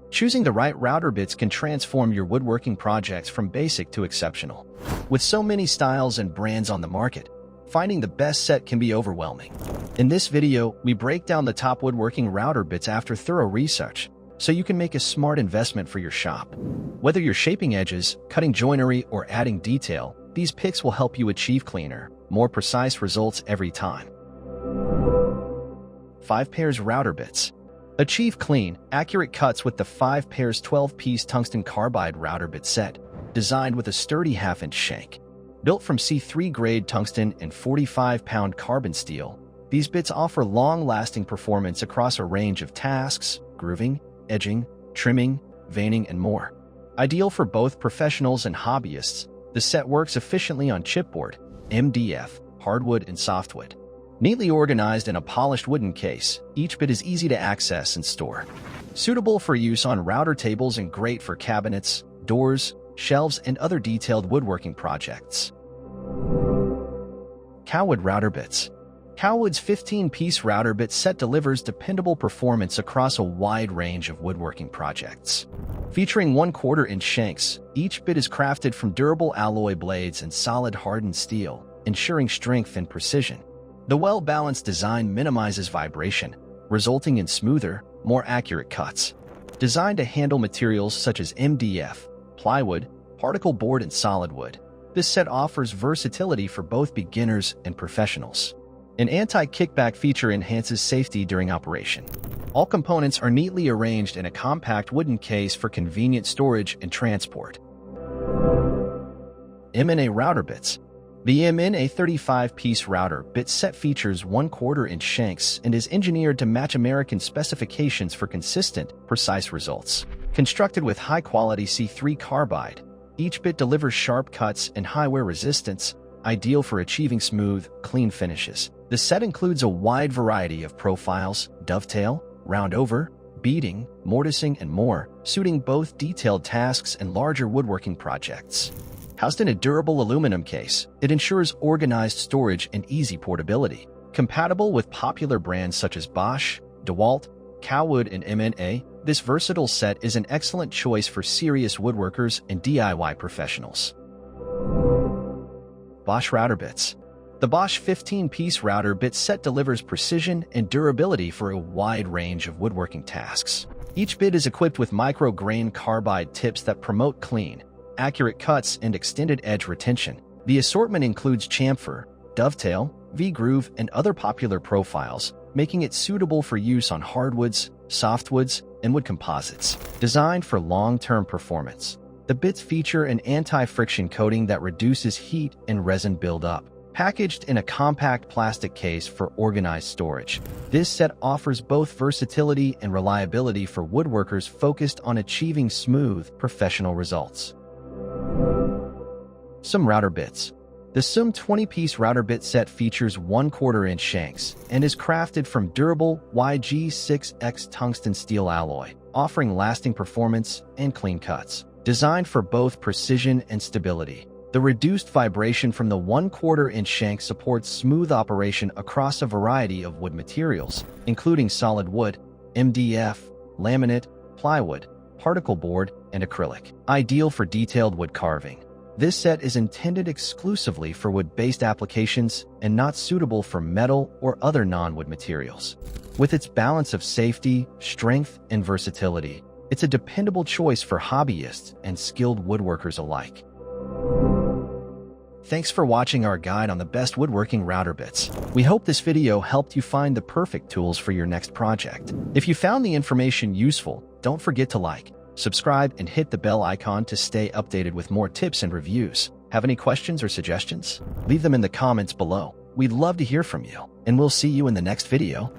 Choosing the right router bits can transform your woodworking projects from basic to exceptional. With so many styles and brands on the market, finding the best set can be overwhelming. In this video, we break down the top woodworking router bits after thorough research, so you can make a smart investment for your shop. Whether you're shaping edges, cutting joinery, or adding detail, these picks will help you achieve cleaner, more precise results every time. 5-Pairs Router Bits. Achieve clean, accurate cuts with the 5-Pairs 12-piece tungsten carbide router bit set, designed with a sturdy half-inch shank. Built from C3 grade tungsten and 45-pound carbon steel, these bits offer long-lasting performance across a range of tasks: grooving, edging, trimming, veining, and more. Ideal for both professionals and hobbyists, the set works efficiently on chipboard, MDF, hardwood, and softwood. Neatly organized in a polished wooden case, each bit is easy to access and store. Suitable for use on router tables and great for cabinets, doors, shelves, and other detailed woodworking projects. KOWOOD Router Bits. KOWOOD's 15-piece router bit set delivers dependable performance across a wide range of woodworking projects. Featuring 1/4-inch shanks, each bit is crafted from durable alloy blades and solid hardened steel, ensuring strength and precision. The well-balanced design minimizes vibration, resulting in smoother, more accurate cuts. Designed to handle materials such as MDF, plywood, particle board, and solid wood, this set offers versatility for both beginners and professionals. An anti-kickback feature enhances safety during operation. All components are neatly arranged in a compact wooden case for convenient storage and transport. MNA Router Bits. The MNA 35-piece router bit set features 1/4-inch shanks and is engineered to match American specifications for consistent, precise results. Constructed with high-quality C3 carbide, each bit delivers sharp cuts and high wear resistance, ideal for achieving smooth, clean finishes. The set includes a wide variety of profiles: dovetail, round over, beading, mortising, and more, suiting both detailed tasks and larger woodworking projects. Housed in a durable aluminum case, it ensures organized storage and easy portability. Compatible with popular brands such as BOSCH, DeWalt, KOWOOD, and MNA, this versatile set is an excellent choice for serious woodworkers and DIY professionals. BOSCH Router Bits. The BOSCH 15-piece router bit set delivers precision and durability for a wide range of woodworking tasks. Each bit is equipped with micro-grain carbide tips that promote clean, accurate cuts and extended edge retention. The assortment includes chamfer, dovetail, V-groove, and other popular profiles, making it suitable for use on hardwoods, softwoods, and wood composites. Designed for long-term performance, the bits feature an anti-friction coating that reduces heat and resin buildup. Packaged in a compact plastic case for organized storage, this set offers both versatility and reliability for woodworkers focused on achieving smooth, professional results. SOOM Router Bits. The SOOM 20-piece router bit set features 1/4-inch shanks and is crafted from durable YG6X tungsten steel alloy, offering lasting performance and clean cuts. Designed for both precision and stability, the reduced vibration from the 1/4-inch shank supports smooth operation across a variety of wood materials, including solid wood, MDF, laminate, plywood, particle board, and acrylic. Ideal for detailed wood carving, this set is intended exclusively for wood-based applications and not suitable for metal or other non-wood materials. With its balance of safety, strength, and versatility, it's a dependable choice for hobbyists and skilled woodworkers alike. Thanks for watching our guide on the best woodworking router bits. We hope this video helped you find the perfect tools for your next project. If you found the information useful, don't forget to like, subscribe, and hit the bell icon to stay updated with more tips and reviews. Have any questions or suggestions? Leave them in the comments below. We'd love to hear from you, and we'll see you in the next video.